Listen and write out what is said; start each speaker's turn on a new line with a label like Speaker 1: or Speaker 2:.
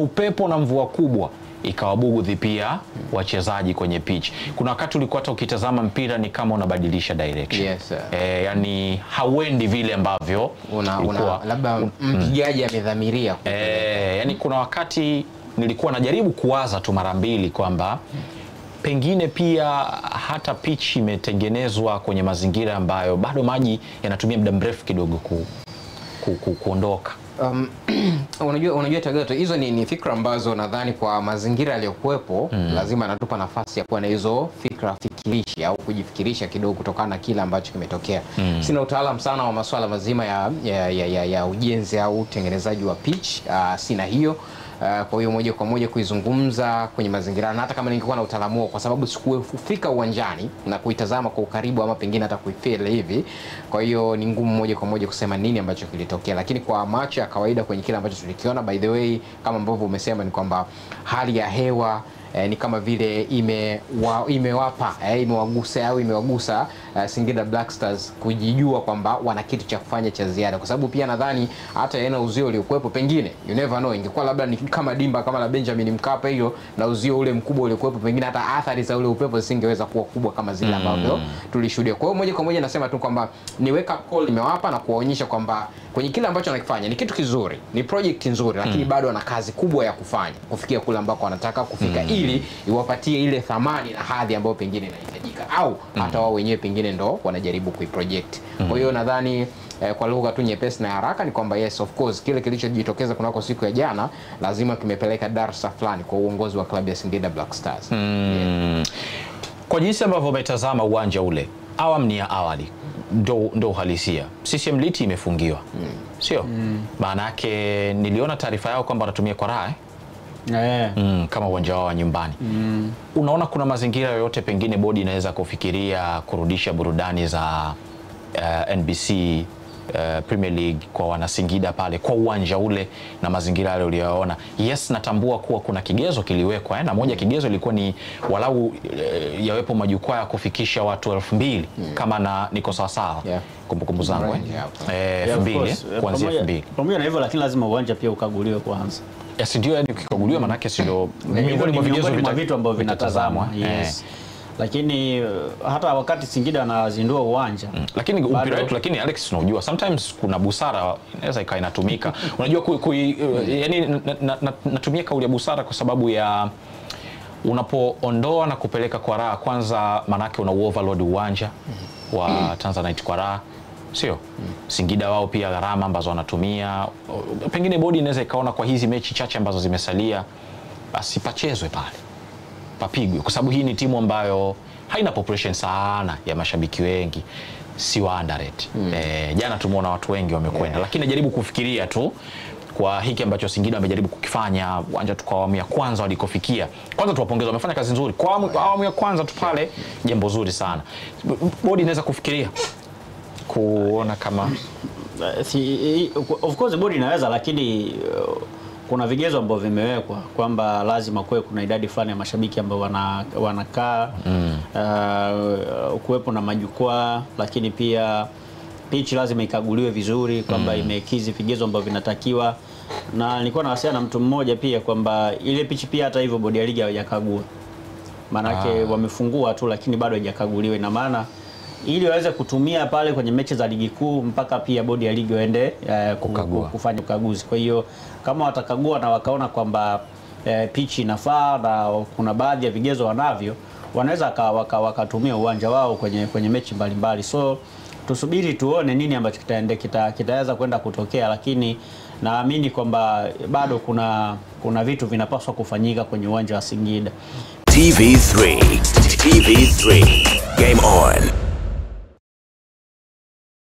Speaker 1: Upepo na mvua kubwa ikawabugudhi pia wachezaji kwenye pitch. Kuna wakati ulikuwa hata ukitazama mpira ni kama unabadilisha direction.
Speaker 2: Yes,
Speaker 1: yani hauendi vile ambavyo
Speaker 2: labda mpigaji amedhamiria.
Speaker 1: Yani kuna wakati nilikuwa najaribu kuwaza tu mara mbili kwamba pengine pia hata pitch imetengenezwa kwenye mazingira ambayo bado maji yanatumia muda mrefu kidogo kuondoka.
Speaker 2: Unajua Tagato, hizo ni fikra ambazo nadhani kwa mazingira yaliyokuwepo lazima natupa nafasi ya kuwa na hizo fikra fikirishi au kujifikirisha kidogo kutokana na kile ambacho kimetokea. Sina utaalamu sana wa masuala mazima ya ujenzi au utengenezaji wa pitch, sina hiyo. Kwa hiyo moja kwa moja kuizungumza kwenye mazingira, na hata kama ningekuwa na utaalamu huo, kwa sababu sikufika uwanjani na kuitazama kwa ukaribu ama pengine hata kuifeel hivi, kwa hiyo ni ngumu moja kwa moja kusema nini ambacho kilitokea. Lakini kwa macho ya kawaida kwenye kile ambacho tulikiona, by the way, kama ambavyo umesema, ni kwamba hali ya hewa ni kama vile imewagusa Singida Black Stars kujijua kwamba wana kitu cha kufanya cha ziada, kwa sababu pia nadhani hata yana uzio uliokuwepo, pengine you never know, ingekuwa labda ni kama dimba kama la Benjamin Mkapa hiyo na uzio ule mkubwa uliokuwepo, pengine hata athari za ule upepo zisingeweza kuwa kubwa kama zile ambavyo tulishuhudia. Kwa hiyo moja kwa moja nasema tu kwamba ni wake up call imewapa na kuwaonyesha kwamba kwenye kile ambacho wanakifanya ni kitu kizuri, ni project nzuri, lakini bado wana kazi kubwa ya kufanya kufikia kule ambako wanataka kufika, ili iwapatie ile thamani na hadhi ambayo pengine inahitajika, au hata wao wenyewe pengine ndo wanajaribu kuiproject. Kwa hiyo nadhani kwa lugha tu nyepesi na haraka ni kwamba yes, of course, kile kilichojitokeza kunako siku ya jana lazima kimepeleka darasa fulani kwa uongozi wa klabu ya Singida Black Stars.
Speaker 1: Kwa jinsi ambavyo umetazama uwanja ule, awamu ni ya awali, ndo uhalisia. CCM Liti imefungiwa, sio? Maana yake niliona taarifa yao kwamba wanatumia kwa raha kama uwanja wao wa nyumbani. Unaona kuna mazingira yoyote pengine bodi inaweza kufikiria kurudisha burudani za NBC Premier League kwa wana Singida pale kwa uwanja ule na mazingira yale uliyoona? Yes, natambua kuwa kuna kigezo kiliwekwa, na moja kigezo ilikuwa ni walau yawepo majukwaa ya kufikisha watu 2000 kama niko sawa sawa. Kumbukumbu zangu 2000 kuanzia 2000.
Speaker 3: Pamoja na hivyo, lakini lazima uwanja pia ukaguliwe kwanza.
Speaker 1: Yes, ndio, yani ukikaguliwa maana yake sio miongoni mwa vitu
Speaker 3: ambavyo vinatazamwa. Yes. Lakini hata wakati Singida anazindua uwanja,
Speaker 1: lakini mpira wetu, lakini Alex, unajua sometimes kuna busara inaweza ikawa inatumika. Unajua yani natumia kauli ya busara kwa sababu ya unapoondoa na kupeleka kwa raha, kwanza manake una overload uwanja wa Tanzanite kwa raha, sio? Singida wao pia gharama ambazo wanatumia, pengine bodi inaweza ikaona kwa hizi mechi chache ambazo zimesalia basi pachezwe pale, papigwe, kwa sababu hii ni timu ambayo haina population sana ya mashabiki wengi, si wa underrate. Jana tumeona watu wengi wamekwenda, lakini najaribu kufikiria tu kwa hiki ambacho Singida wamejaribu kukifanya uwanja tu kwa awamu ya kwanza walikofikia. Kwanza tuwapongeze, wamefanya kazi nzuri kwa awamu ya kwanza tu pale, jambo zuri sana. Bodi inaweza kufikiria kuona kama
Speaker 3: of course bodi inaweza, lakini kuna vigezo ambavyo vimewekwa kwamba lazima kuwe kuna idadi fulani ya mashabiki ambao wanakaa, kuwepo na majukwaa, lakini pia pitch lazima ikaguliwe vizuri kwamba imekizi vigezo ambavyo vinatakiwa. Na nilikuwa nawasiliana na mtu mmoja pia kwamba ile pitch pia hata hivyo bodi ya ligi haijakagua. Maana wamefungua tu lakini bado haijakaguliwa, na maana ili waweze kutumia pale kwenye mechi za ligi kuu mpaka pia bodi ya ligi waende kufanya ukaguzi. Kwa hiyo kama watakagua na wakaona kwamba pitch inafaa na kuna baadhi ya vigezo wanavyo, wanaweza wakatumia uwanja wao kwenye mechi mbalimbali. So tusubiri tuone nini ambacho kitaweza kwenda kutokea, lakini naamini kwamba bado kuna vitu vinapaswa kufanyika kwenye uwanja wa Singida.
Speaker 4: TV3 Game On.